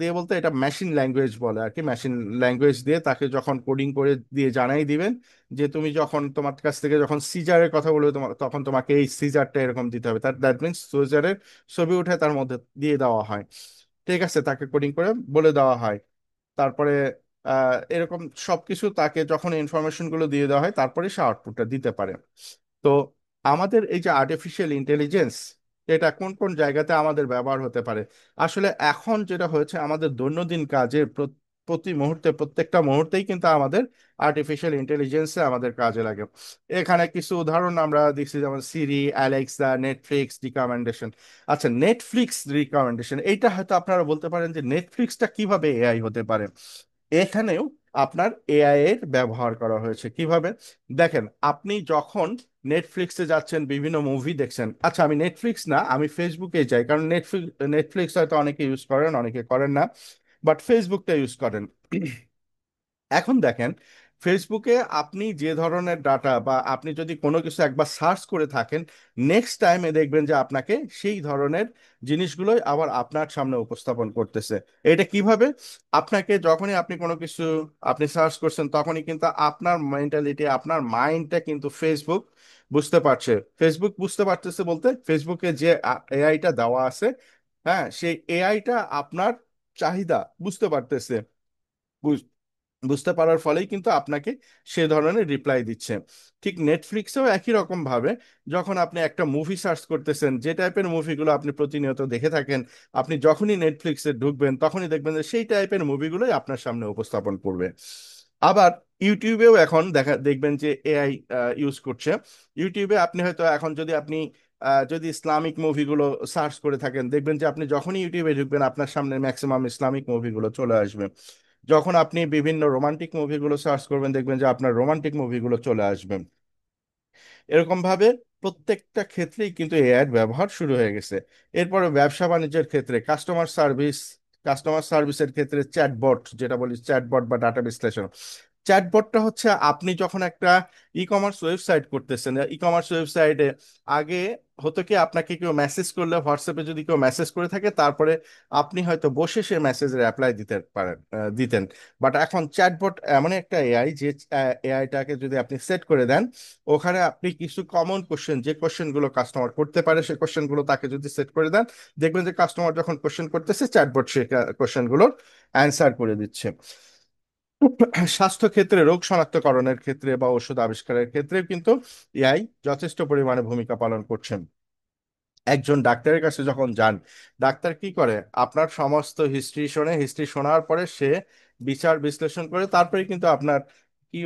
দিয়ে বলতে এটা মেশিন ল্যাঙ্গুয়েজ বলে আর কি, মেশিন ল্যাঙ্গুয়েজ দিয়ে তাকে যখন কোডিং করে দিয়ে জানাই দিবেন যে তুমি যখন তোমার কাছ থেকে যখন সিজারের কথা বলবে, তখন তোমাকে এই সিজারটা এরকম দিতে হবে, তার দ্যাট মিনস সিজারের ছবি উঠে তার মধ্যে দিয়ে দেওয়া হয়, ঠিক আছে, তাকে কোডিং করে বলে দেওয়া হয়। তারপরে এরকম সবকিছু তাকে যখন ইনফরমেশন গুলো দিয়ে দেওয়া হয়, তারপরে সে আউটপুটটা দিতে পারে। তো আমাদের এই যে আর্টিফিশিয়াল ইন্টেলিজেন্স, এটা কোন কোন জায়গাতে আমাদের ব্যবহার হতে পারে? আসলে এখন যেটা হয়েছে, আমাদের দৈনন্দিন কাজে প্রতি মুহূর্তে, প্রত্যেকটা মুহূর্তেই কিন্তু আমাদের আর্টিফিশিয়াল ইন্টেলিজেন্সে আমাদের কাজে লাগে। এখানে কিছু উদাহরণ আমরা দেখছি, যেমন সিরি, অ্যালেক্সা, নেটফ্লিক্স রিকমেন্ডেশন। আচ্ছা, নেটফ্লিক্স রিকমেন্ডেশন, এইটা হয়তো আপনারা বলতে পারেন যে নেটফ্লিক্সটা কিভাবে এআই হতে পারে। এখানেও আপনার এআই এর ব্যবহার করা হয়েছে। কিভাবে? দেখেন, আপনি যখন নেটফ্লিক্সে যাচ্ছেন, বিভিন্ন মুভি দেখছেন, আচ্ছা আমি নেটফ্লিক্স না, আমি ফেসবুকে যাই, কারণ নেটফ্লিক্স হয়তো অনেকে ইউজ করেন, অনেকে করেন না, বাট ফেসবুকটা ইউজ করেন। এখন দেখেন, ফেসবুকে আপনি যে ধরনের ডাটা, বা আপনি যদি কোনো কিছু একবার সার্চ করে থাকেন, নেক্সট টাইমে দেখবেন যে আপনাকে সেই ধরনের জিনিসগুলোই আবার আপনার সামনে উপস্থাপন করতেছে। এটা কিভাবে? আপনাকে যখনই আপনি কোনো কিছু আপনি সার্চ করছেন, তখনই কিন্তু আপনার মেন্টালিটি, আপনার মাইন্ডটা কিন্তু ফেসবুক বুঝতে পারছে। ফেসবুক বুঝতে পারতেছে বলতে, ফেসবুকে যে এআইটা দেওয়া আছে, হ্যাঁ, সেই এআইটা আপনার চাহিদা বুঝতে পারতেছে। বুঝতে পারার ফলেই কিন্তু আপনাকে সে ধরনের রিপ্লাই দিচ্ছে। ঠিক নেটফ্লিক্সেও একই রকম ভাবে, যখন আপনি একটা মুভি সার্চ করতেছেন, যে টাইপের মুভিগুলো আপনি প্রতিনিয়ত দেখে থাকেন, আপনি যখনই নেটফ্লিক্সে ঢুকবেন তখনই দেখবেন যে সেই টাইপের মুভিগুলোই আপনার সামনে উপস্থাপন করবে। আবার ইউটিউবেও এখন দেখবেন যে এআই ইউজ করছে। ইউটিউবে আপনি হয়তো এখন যদি আপনি যদি ইসলামিক মুভিগুলো সার্চ করে থাকেন, দেখবেন যে আপনি যখনই ইউটিউবে ঢুকবেন আপনার সামনে ম্যাক্সিমাম ইসলামিক মুভিগুলো চলে আসবে। যখন আপনি বিভিন্ন রোমান্টিক মুভিগুলো সার্চ করবেন, দেখবেন যে আপনার রোমান্টিক মুভিগুলো চলে আসবে। এরকম ভাবে প্রত্যেকটা ক্ষেত্রেই কিন্তু এআই এর ব্যবহার শুরু হয়ে গেছে। এরপরে ব্যবসা বাণিজ্যের ক্ষেত্রে, কাস্টমার সার্ভিসের ক্ষেত্রে চ্যাটবট, যেটা বলি চ্যাটবট বা ডাটা বিশ্লেষণ। চ্যাটবটটা হচ্ছে আপনি যখন একটা ই কমার্স ওয়েবসাইট করতেছেন, ই কমার্স ওয়েবসাইটে আগে হতো কি, আপনাকে কেউ মেসেজ করলে, হোয়াটসঅ্যাপে যদি কেউ মেসেজ করে থাকে, তারপরে আপনি হয়তো বসে সে মেসেজের অ্যাপ্লাই দিতে পারেন, দিতেন। বাট এখন চ্যাটবট এমন একটা এআই, যে এআইটাকে যদি আপনি সেট করে দেন, ওখানে আপনি কিছু কমন কোশ্চেন, যে কোশ্চেনগুলো কাস্টমার করতে পারে, সেই কোশ্চেনগুলো তাকে যদি সেট করে দেন, দেখবেন যে কাস্টমার যখন কোশ্চেন করতেছে, চ্যাটবট সে কোশ্চেনগুলোর অ্যান্সার করে দিচ্ছে। স্বাস্থ্য ক্ষেত্রে, রোগ শনাক্তকরণের ক্ষেত্রে বা ওষুধ আবিষ্কারের ক্ষেত্রে কিন্তু এআই যথেষ্ট পরিমাণে ভূমিকা পালন করছেন। একজন ডাক্তারের কাছে যখন যান, ডাক্তার কি করে? আপনার সমস্ত হিস্ট্রি শোনার পরে সে বিচার বিশ্লেষণ করে, তারপরে কিন্তু আপনার কি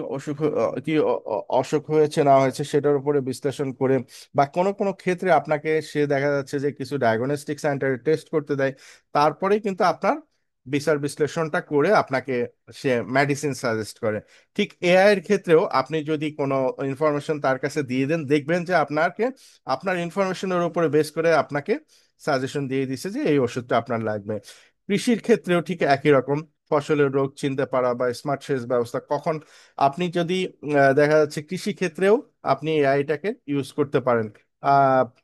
অসুখ হয়েছে না হয়েছে সেটার উপরে বিশ্লেষণ করে, বা কোনো কোনো ক্ষেত্রে আপনাকে সে দেখা যাচ্ছে যে কিছু ডায়াগনস্টিক সেন্টারে টেস্ট করতে দেয়, তারপরেই কিন্তু আপনার বিচার বিশ্লেষণটা করে আপনাকে সে মেডিসিন সাজেস্ট করে। ঠিক এআই এর ক্ষেত্রেও আপনি যদি কোনো ইনফরমেশন তার কাছে দিয়ে দেন, দেখবেন যে আপনার ইনফরমেশনের উপরে বেস করে আপনাকে সাজেশন দিয়ে দিছে যে এই ওষুধটা আপনার লাগবে। কৃষির ক্ষেত্রেও ঠিক একই রকম, ফসলের রোগ চিনতে পারা বা স্মার্ট সেচ ব্যবস্থা, কখন আপনি যদি দেখা যাচ্ছে কৃষি ক্ষেত্রেও আপনি এআইটাকে ইউজ করতে পারেন।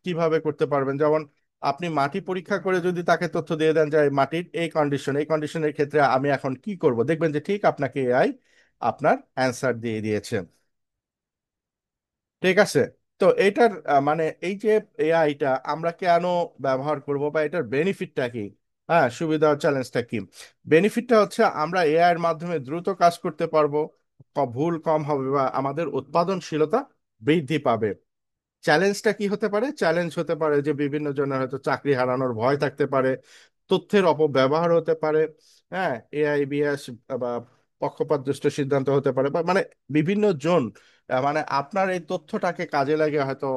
কিভাবে করতে পারবেন? যেমন আপনি মাটি পরীক্ষা করে যদি তাকে তথ্য দিয়ে দেন যে এই মাটির এই কন্ডিশনের ক্ষেত্রে আমি এখন কি করব, দেখবেন যে ঠিক আপনাকে এআই আপনার অ্যান্সার দিয়ে দিয়েছে। ঠিক আছে। তো এটার মানে এই যে এআইটা আমরা কেন ব্যবহার করব, বা এটার বেনিফিটটা কি? হ্যাঁ, সুবিধা ও চ্যালেঞ্জটা কি? বেনিফিটটা হচ্ছে আমরা এআই এর মাধ্যমে দ্রুত কাজ করতে পারবো, ভুল কম হবে বা আমাদের উৎপাদনশীলতা বৃদ্ধি পাবে। চ্যালেঞ্জটা কি হতে পারে? চ্যালেঞ্জ হতে পারে যে বিভিন্ন জনের হয়তো চাকরি হারানোর ভয় থাকতে পারে, তথ্যের অপব্যবহার হতে পারে, হ্যাঁ, এআই বিএস বা পক্ষপাতদুষ্ট সিদ্ধান্ত হতে পারে, বা মানে বিভিন্ন জন মানে আপনার এই তথ্যটাকে কাজে লাগে হয়তো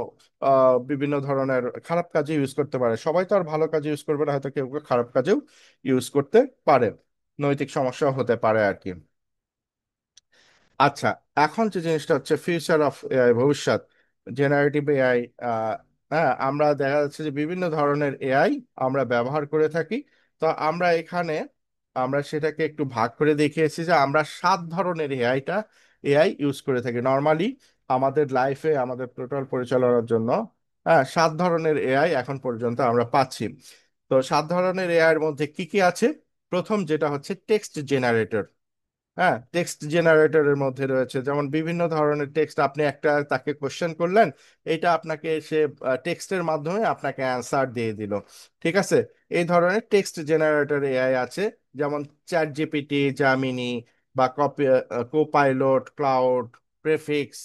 বিভিন্ন ধরনের খারাপ কাজে ইউজ করতে পারে। সবাই তো আর ভালো কাজে ইউজ করবে না, হয়তো কেউ কেউ খারাপ কাজেও ইউজ করতে পারে, নৈতিক সমস্যা হতে পারে আর কি। আচ্ছা, এখন যে জিনিসটা হচ্ছে ফিউচার অফ এআই, ভবিষ্যৎ জেনারেটিভ এআই। হ্যাঁ, আমরা দেখা যাচ্ছে যে বিভিন্ন ধরনের এআই আমরা ব্যবহার করে থাকি। তো আমরা এখানে আমরা সেটাকে একটু ভাগ করে দেখিয়েছি যে আমরা 7 ধরনের এআই ইউজ করে থাকি নর্মালি আমাদের লাইফে, আমাদের টোটাল পরিচালনার জন্য। হ্যাঁ, 7 ধরনের এআই এখন পর্যন্ত আমরা পাচ্ছি। তো 7 ধরনের এআই এর মধ্যে কি কি আছে? প্রথম যেটা হচ্ছে টেক্সট জেনারেটর। হ্যাঁ, টেক্সট জেনারেটরের মধ্যে রয়েছে যেমন বিভিন্ন ধরনের টেক্সট, আপনি একটা তাকে কোশ্চেন করলেন, এটা আপনাকে সে টেক্সটের মাধ্যমে আপনাকে অ্যান্সার দিয়ে দিল। ঠিক আছে, এই ধরনের টেক্সট জেনারেটর এআই আছে, যেমন চ্যাট জিপিটি, জামিনি, বা কোপাইলট, ক্লাউড, প্রেফিক্স।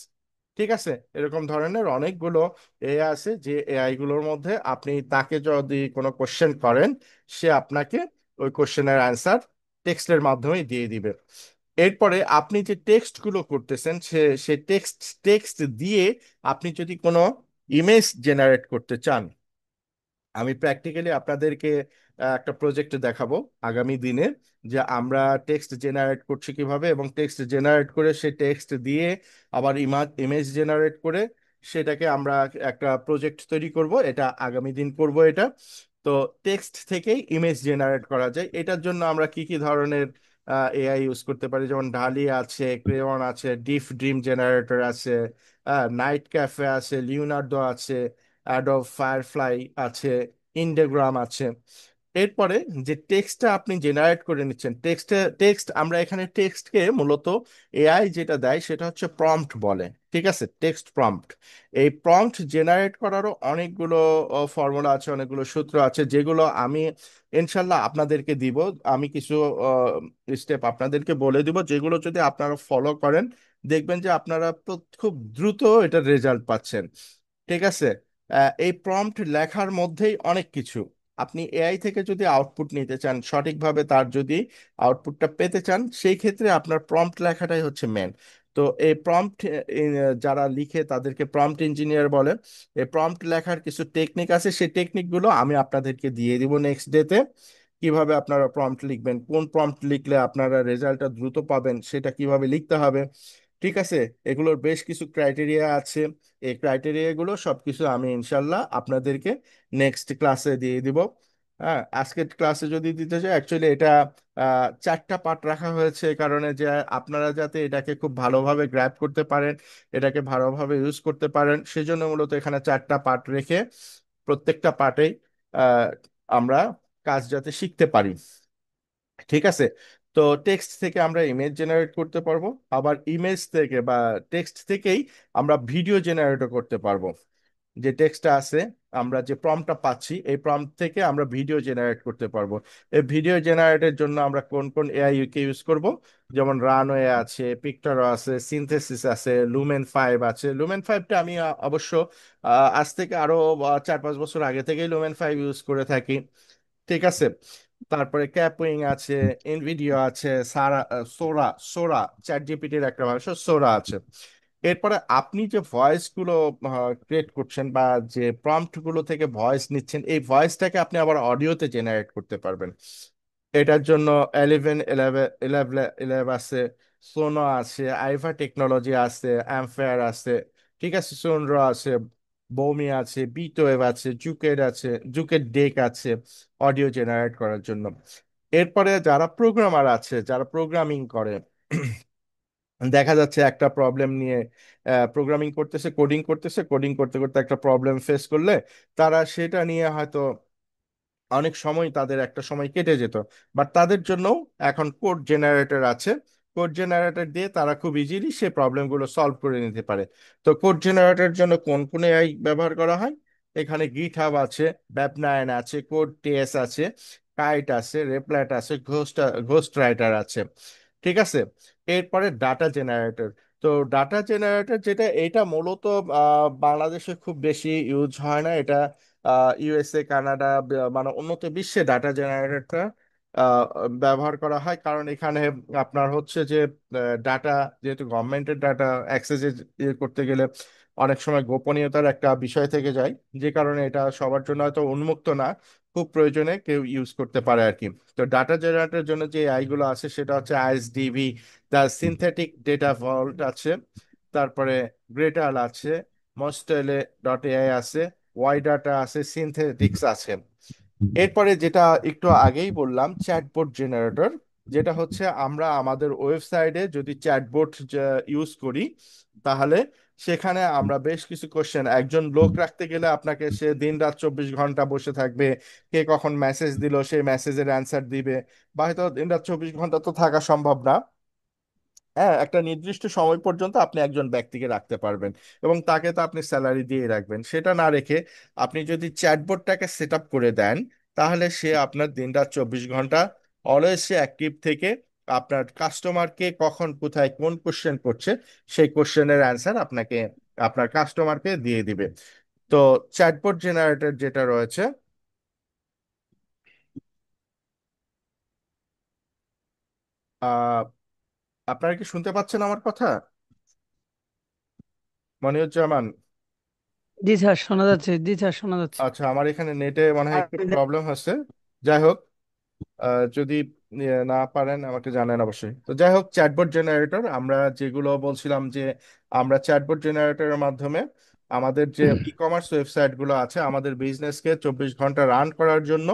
ঠিক আছে, এরকম ধরনের অনেকগুলো এআই আছে, যে এআই গুলোর মধ্যে আপনি তাকে যদি কোনো কোশ্চেন করেন, সে আপনাকে ওই কোশ্চেনের অ্যান্সার টেক্সটের মাধ্যমে দিয়ে দিবে। এরপরে আপনি যে টেক্সট গুলো করতেছেন, সে টেক্সট টেক্সট দিয়ে আপনি যদি কোনো ইমেজ জেনারেট করতে চান, আমি প্র্যাকটিক্যালি আপনাদেরকে একটা প্রজেক্ট দেখাবো আগামী দিনে, যে আমরা টেক্সট জেনারেট করছি কিভাবে, এবং টেক্সট জেনারেট করে সে টেক্সট দিয়ে আবার ইমেজ জেনারেট করে সেটাকে আমরা একটা প্রজেক্ট তৈরি করব। এটা আগামী দিন করব এটা। তো টেক্সট থেকেই ইমেজ জেনারেট করা যায়, এটার জন্য আমরা কি কি ধরনের এআই ইউজ করতে পারি, যেমন ডালি আছে, ক্রেয়ন আছে, ডিফ ড্রিম জেনারেটর আছে, নাইট ক্যাফে আছে, লিওনার্দো আছে, অ্যাডোব ফায়ারফ্লাই আছে, ইন্ডেগ্রাম আছে। এরপরে যে টেক্সটটা আপনি জেনারেট করে নিচ্ছেন, টেক্সট আমরা এখানে টেক্সটকে মূলত এআই যেটা দেয় সেটা হচ্ছে প্রম্পট বলে। ঠিক আছে, টেক্সট প্রম্পট। এই প্রম্পট জেনারেট করারও অনেকগুলো ফর্মুলা আছে, অনেকগুলো সূত্র আছে, যেগুলো আমি ইনশাল্লাহ আপনাদেরকে দিব। আমি কিছু স্টেপ আপনাদেরকে বলে দিব, যেগুলো যদি আপনারা ফলো করেন, দেখবেন যে আপনারা খুব দ্রুত এটার রেজাল্ট পাচ্ছেন। ঠিক আছে, এই প্রম্পট লেখার মধ্যেই অনেক কিছু। আপনি এআই থেকে যদি আউটপুট নিতে চান সঠিকভাবে, তার যদি আউটপুটটা পেতে চান, সেই ক্ষেত্রে আপনার প্রম্পট লেখাটাই হচ্ছে মেন। তো এই প্রম্পট যারা লিখে তাদেরকে প্রম্পট ইঞ্জিনিয়ার বলে। এই প্রম্পট লেখার কিছু টেকনিক আছে, সেই টেকনিকগুলো আমি আপনাদেরকে দিয়ে দিব নেক্সট ডেতে। কিভাবে আপনারা প্রম্পট লিখবেন, কোন প্রম্পট লিখলে আপনারা রেজাল্টটা দ্রুত পাবেন, সেটা কিভাবে লিখতে হবে। ঠিক আছে, এগুলোর বেশ কিছু ক্রাইটেরিয়া আছে। এই ক্রাইটেরিয়া গুলো সবকিছু আমি ইনশাল্লাহ আপনাদেরকে নেক্সট ক্লাসে দিয়ে দিব। হ্যাঁ, আজকের ক্লাসে যদি দিতে চাই, অ্যাকচুয়ালি এটা 4টা পার্ট রাখা হয়েছে, এই কারণে যে আপনারা যাতে এটাকে খুব ভালোভাবে গ্র্যাব করতে পারেন, এটাকে ভালোভাবে ইউজ করতে পারেন, সেজন্য মূলত এখানে 4টা পার্ট রেখে প্রত্যেকটা পার্টেই আমরা কাজ যাতে শিখতে পারি। ঠিক আছে, তো টেক্সট থেকে আমরা ইমেজ জেনারেট করতে পারবো, আবার ইমেজ থেকে বা টেক্সট থেকেই আমরা ভিডিও জেনারেটও করতে পারবো। যে টেক্সটটা আছে, আমরা যে প্রম্পটটা পাচ্ছি, এই প্রম্পট থেকে আমরা ভিডিও জেনারেট করতে পারবো। এই ভিডিও জেনারেটের জন্য আমরা কোন কোন এআই কে ইউজ করব, যেমন রানওয়ে আছে, পিক্টোরো আছে, সিনথেসিস আছে, লুমেন 5 আছে। লুমেন 5টা আমি অবশ্য আজ থেকে আরো 4-5 বছর আগে থেকেই লুমেন 5 ইউজ করে থাকি। ঠিক আছে, তারপরে ক্যাপউইং আছে, এনভিডিও আছে, সারা সোরা সোরা চ্যাট জিপিটির একটা ভাষা সোরা আছে। এরপরে আপনি যে ভয়েস গুলো ক্রিয়েট করছেন, বা যে প্রম্পট গুলো থেকে ভয়েস নিচ্ছেন, এই ভয়েসটাকে আপনি আবার অডিওতে জেনারেট করতে পারবেন। এটার জন্য 11 আছে, সোনো আছে, আইভা টেকনোলজি আছে, অ্যাম্ফেয়ার আছে। ঠিক আছে, সোনরো আছে, বমি আছে, বিটওয়েভ আছে, জুকের ডেক আছে অডিও জেনারেট করার জন্য। এরপরে যারা প্রোগ্রামার আছে, যারা প্রোগ্রামিং করে, দেখা যাচ্ছে একটা প্রবলেম নিয়ে প্রোগ্রামিং করতেছে, কোডিং করতে করতে একটা প্রবলেম ফেস করলে, তারা সেটা নিয়ে হয়তো অনেক সময় তাদের একটা সময় কেটে যেত। বাট তাদের জন্য এখন কোড জেনারেটর আছে। কোড জেনারেটর দিয়ে তারা খুব ইজিলি সে প্রবলেমগুলো সলভ করে নিতে পারে। তো কোড জেনারেটরের জন্য কোন কোন এআই ব্যবহার করা হয়? এখানে গিট হাব আছে, ব্যাপ9 আছে, কোড টিএস আছে, কাইট আছে, রেপল্যাট আছে, ঘোস্ট রাইটার আছে। ঠিক আছে। এরপরে ডাটা জেনারেটর। তো ডাটা জেনারেটর যেটা, এটা মূলত বাংলাদেশে খুব বেশি ইউজ হয় না। এটা ইউএসএ, কানাডা, মানে উন্নত বিশ্বে ডাটা জেনারেটরটা ব্যবহার করা হয়, কারণ এখানে আপনার হচ্ছে যে ডাটা, যেহেতু গভর্নমেন্টের ডাটা অ্যাক্সেস করতে গেলে অনেক সময় গোপনীয়তার একটা বিষয় থেকে যায়, যে কারণে এটা সবার জন্য হয়তো উন্মুক্ত না, খুব প্রয়োজনে কেউ ইউজ করতে পারে আর কি। তো ডাটা জেনারেটরের জন্য যে এআই গুলো আছে সেটা হচ্ছে আইএসডিবি, তার সিনথেটিক ডেটা ভল্ট আছে, তারপরে গ্রেটাল আছে, মস্টেলে ডট এআই আছে, ওয়াই ডাটা আছে, সিনথেটিক্স আছে। এরপরে যেটা একটু আগেই বললাম, চ্যাটবোট জেনারেটর, যেটা হচ্ছে আমরা আমাদের ওয়েবসাইটে যদি চ্যাটবোট ইউজ করি, তাহলে সেখানে আমরা বেশ কিছু কোশ্চেন, একজন লোক রাখতে গেলে আপনাকে সে দিন রাত 24 ঘন্টা বসে থাকবে, কে কখন মেসেজ দিল সেই মেসেজের অ্যান্সার দিবে, বা হয়তো দিন রাত 24 ঘন্টা তো থাকা সম্ভব না। হ্যাঁ, একটা নির্দিষ্ট সময় পর্যন্ত আপনি একজন ব্যক্তিকে রাখতে পারবেন, এবং তাকে তো আপনি স্যালারি দিয়ে রাখবেন। সেটা না রেখে আপনি যদি চ্যাটবটটাকে সেট আপ করে দেন, তাহলে সে আপনার দিনরাত 24 ঘন্টা অলওয়েজ সে অ্যাক্টিভ থেকে আপনার কাস্টমারকে কখন কোথায় কোন কোশ্চেন করছে সেই কোশ্চেনের অ্যান্সার আপনাকে, আপনার কাস্টমারকে দিয়ে দিবে। তো চ্যাটবট জেনারেটর যেটা রয়েছে, আহ আপনারা কি শুনতে পাচ্ছেন আমার কথা, মনিরুজ্জামান? জি স্যার শোনা যাচ্ছে, জি স্যার শোনা যাচ্ছে। আচ্ছা, আমার এখানে নেটে মনে হয় একটু প্রবলেম হচ্ছে। যাই হোক, যদি না পারেন আমাকে জানেন অবশ্যই। তো যাই হোক, চ্যাটবট জেনারেটর আমরা যেগুলো বলছিলাম যে আমরা চ্যাটবট জেনারেটরের মাধ্যমে আমাদের যে ই কমার্স ওয়েবসাইট গুলো আছে, আমাদের বিজনেসকে 24 ঘন্টা রান করার জন্য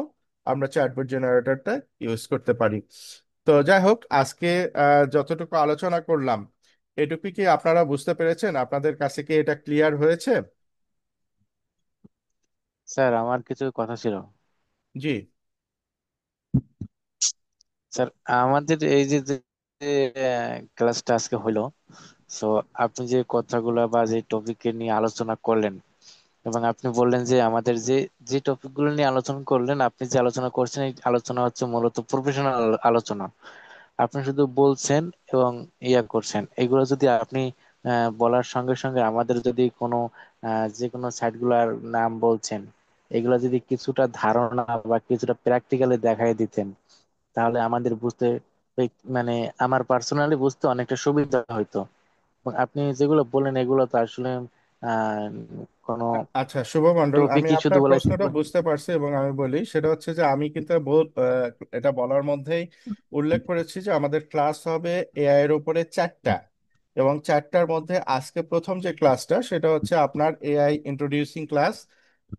আমরা চ্যাটবট জেনারেটরটা ইউজ করতে পারি। তো যাই হোক, আজকে যতটুকু আলোচনা করলাম, এটুকু কি আপনারা বুঝতে পেরেছেন? আপনাদের কাছে কি এটা ক্লিয়ার হয়েছে? স্যার আমার কিছু কথা ছিল। জি। স্যার আমাদের এই যে ক্লাসটা আজকে হইলো, সো আপনি যে কথাগুলো বা যে টপিকে নিয়ে আলোচনা করলেন, এবং আপনি বললেন যে আমাদের যে যে টপিকগুলো নিয়ে আলোচনা করলেন, আপনি যে আলোচনা করছেন এই আলোচনা হচ্ছে মূলত প্রফেশনাল আলোচনা। আপনি শুধু বলছেন এবং ইয়া করছেন, এগুলো যদি আপনি বলার সঙ্গে সঙ্গে আমাদের যদি কোনো যে কোনো সাইটগুলোর নাম বলছেন, এগুলো যদি কিছুটা ধারণা বা কিছুটা প্র্যাকটিক্যালি দেখাই দিতেন, তাহলে আমাদের বুঝতে মানে আমার পার্সোনালি বুঝতে অনেকটা সুবিধা হইতো। এবং আপনি যেগুলো বললেন এগুলো তো আসলে আহ কোনো আচ্ছা, শুভ মণ্ডল, টপিক আমি শুধু আপনার বলে প্রশ্নটা বুঝতে পারছি, এবং আমি বলি সেটা হচ্ছে যে আমি কিন্তু এটা বলার মধ্যেই উল্লেখ করেছি যে আমাদের ক্লাস হবে এআই এর উপরে 4টা, এবং 4টার মধ্যে আজকে প্রথম যে ক্লাসটা সেটা হচ্ছে আপনার এআই ইন্ট্রোডিউসিং ক্লাস,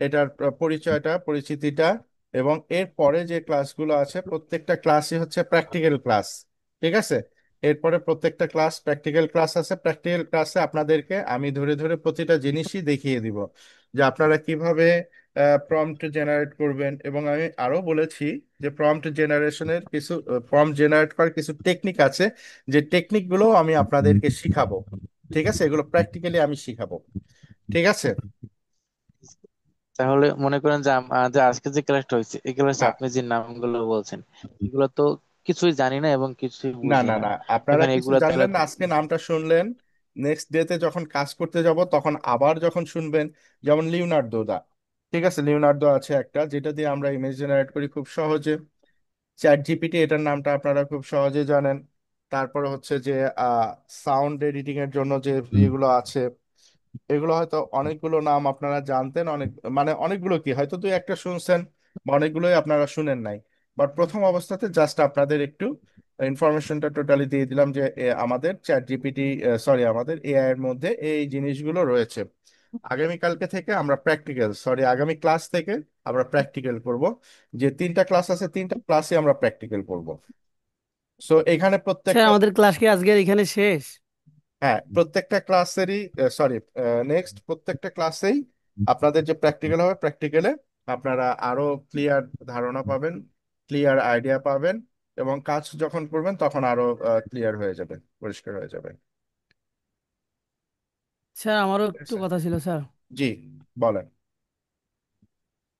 এটার পরিচয়টা, পরিচিতিটা, এবং এর পরে যে ক্লাসগুলো আছে প্রত্যেকটা ক্লাসই হচ্ছে প্র্যাকটিক্যাল ক্লাস। ঠিক আছে। এরপরে প্রত্যেকটা ক্লাস প্র্যাকটিক্যাল ক্লাস আছে, প্র্যাকটিক্যাল ক্লাসে আপনাদেরকে আমি ধরে ধরে প্রতিটা জিনিসই দেখিয়ে দিব যে আপনারা কিভাবে প্রম্পট জেনারেট করবেন। এবং আমি আরো বলেছি যে প্রম্পট জেনারেশনের কিছু, প্রম্পট জেনারেট করার কিছু টেকনিক আছে, যে টেকনিকগুলো আমি আপনাদেরকে শিখাবো। ঠিক আছে, এগুলো প্র্যাকটিক্যালি আমি শিখাবো। ঠিক আছে। তাহলে মনে করেন যে যে আজকে যে ক্লাসটা হয়েছে এই ক্লাসে হ্যাঁ। আপনি যে নামগুলো বলছেন এগুলো তো কিছুই জানি না এবং কিছুই না বুঝি না না। না, আপনারা এখন কিছু এগুলো তাহলে জানলেন না, আজকে নামটা শুনলেন, নেক্সট ডেতে যখন কাজ করতে যাব তখন আবার যখন শুনবেন, যেমন লিওনার্দো দা, ঠিক আছে, লিওনার্দো আছে একটা যেটা দিয়ে আমরা ইমেজ জেনারেট করি খুব সহজে। চ্যাট জিপিটি, এটার নামটা আপনারা খুব সহজে জানেন। তারপরে হচ্ছে যে সাউন্ড এডিটিং এর জন্য যে ইয়েগুলো আছে, এগুলো হয়তো অনেকগুলো নাম আপনারা জানতেন, অনেক মানে অনেকগুলো কি হয়তো দুই একটা শুনছেন, বা অনেকগুলোই আপনারা শুনেন নাই। বাট প্রথম অবস্থাতে জাস্ট আপনাদের একটু ইনফরমেশনটা টোটালি দিয়ে দিলাম যে আমাদের চ্যাট জিপিটি, সরি, আমাদের এআই এর মধ্যে এই জিনিসগুলো রয়েছে। আগামীকালকে থেকে আমরা প্র্যাকটিক্যাল, সরি, আগামী ক্লাস থেকে আমরা প্র্যাকটিক্যাল করব। যে 3টা ক্লাস আছে 3টা ক্লাসে আমরা প্র্যাকটিক্যাল করব। সো এখানে স্যার প্রত্যেকটা, আমাদের ক্লাস কি আজকের এখানে শেষ? হ্যাঁ, প্রত্যেকটা ক্লাসেরই, সরি, নেক্সট প্রত্যেকটা ক্লাসেই আপনাদের যে প্র্যাকটিক্যাল হবে, প্র্যাকটিক্যালে আপনারা আরো ক্লিয়ার ধারণা পাবেন, ক্লিয়ার আইডিয়া পাবেন, এবং কাজ যখন করবেন তখন আরো ক্লিয়ার হয়ে যাবে, পরিষ্কার হয়ে যাবে। স্যার আমারও ঠিক একটু আছে। কথা ছিল স্যার। জি, বলেন।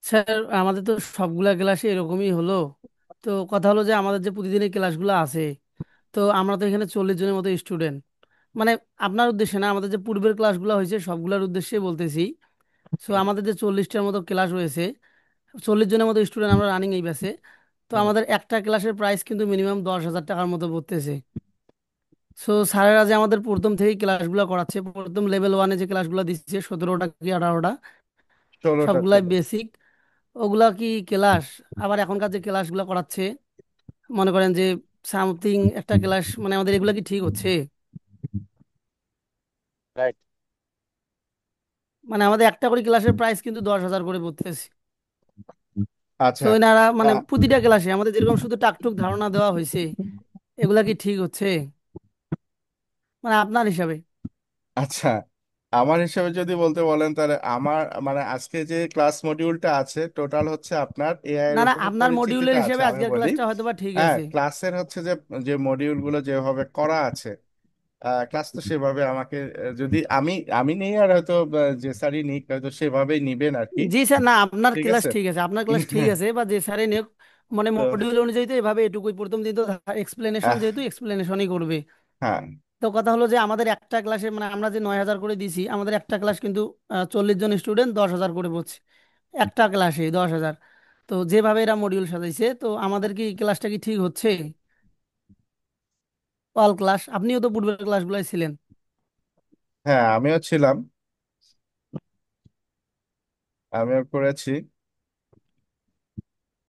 স্যার আমাদের তো সবগুলা ক্লাসে এরকমই হলো। তো কথা হলো যে আমাদের যে প্রতিদিনের ক্লাসগুলো আছে, তো তো আমরা তো এখানে 40 জনের মতো স্টুডেন্ট, মানে আপনার উদ্দেশ্যে না, আমাদের যে পূর্বের ক্লাসগুলো হয়েছে সবগুলোর উদ্দেশ্যে বলতেছি। সো আমাদের যে 40টার মতো ক্লাস রয়েছে, 40 জনের মতো স্টুডেন্ট আমরা রানিং এই ব্যাচে। তো হুম। আমাদের একটা ক্লাসের প্রাইস কিন্তু মিনিমাম 10,000 টাকার মতো পড়তেছে। সো স্যারেরা যে আমাদের প্রথম থেকেই ক্লাসগুলো করাচ্ছে, প্রথম লেভেল 1-এ যে ক্লাসগুলো দিচ্ছে 17টা কি 18টা, 16টা সবগুলাই ছিল। বেসিক। ওগুলা কি ক্লাস, আবার এখনকার যে ক্লাসগুলো করাচ্ছে, মনে করেন যে সামথিং একটা ক্লাস, মানে আমাদের এগুলা কি ঠিক হচ্ছে? রাইট। মানে আমাদের একটা করে ক্লাসের প্রাইস কিন্তু 10,000 করে পড়তেছে। তো আচ্ছা। এনারা মানে আ- প্রতিটা ক্লাসে আমাদের যেরকম শুধু টাকটুক ধারণা দেওয়া হয়েছে, এগুলা কি ঠিক হচ্ছে মানে আপনার হিসাবে? আচ্ছা, আমার হিসেবে যদি বলতে বলেন তাহলে আমার মানে আজকে যে ক্লাস মডিউলটা আছে টোটাল হচ্ছে আপনার এআই এর না না, উপরে আপনার মডিউলের পরিচিতিটা আছে, হিসাবে আমি আজকের বলি। ক্লাসটা হয়তো বা ঠিক হ্যাঁ, আছে। ক্লাসের হচ্ছে যে যে মডিউলগুলো যেভাবে করা আছে, ক্লাস তো সেভাবে আমাকে যদি আমি আমি নেই আর হয়তো যে স্যারই নিক হয়তো সেভাবেই নিবেন আর কি। জি স্যার, না আপনার ঠিক ক্লাস আছে। ঠিক আছে, আপনার ক্লাস ঠিক আছে, বা যে স্যারে নিয়োগ মানে তো মডিউল অনুযায়ী তো এভাবে এটুকুই, প্রথম দিন তো এক্সপ্লেনেশন, আহ, যেহেতু এক্সপ্লেনেশনই করবে। হ্যাঁ তো কথা হলো যে আমাদের একটা ক্লাসে মানে আমরা যে 9,000 করে দিছি, আমাদের একটা ক্লাস কিন্তু 40 জন স্টুডেন্ট 10,000 করে পড়ছে, একটা ক্লাসে 10,000। তো যেভাবে এরা মডিউল সাজাইছে, তো আমাদের কি ক্লাসটা কি ঠিক হচ্ছে? অল ক্লাস, আপনিও তো পূর্বের ক্লাসগুলাই ছিলেন। হ্যাঁ, আমিও ছিলাম, আমিও করেছি।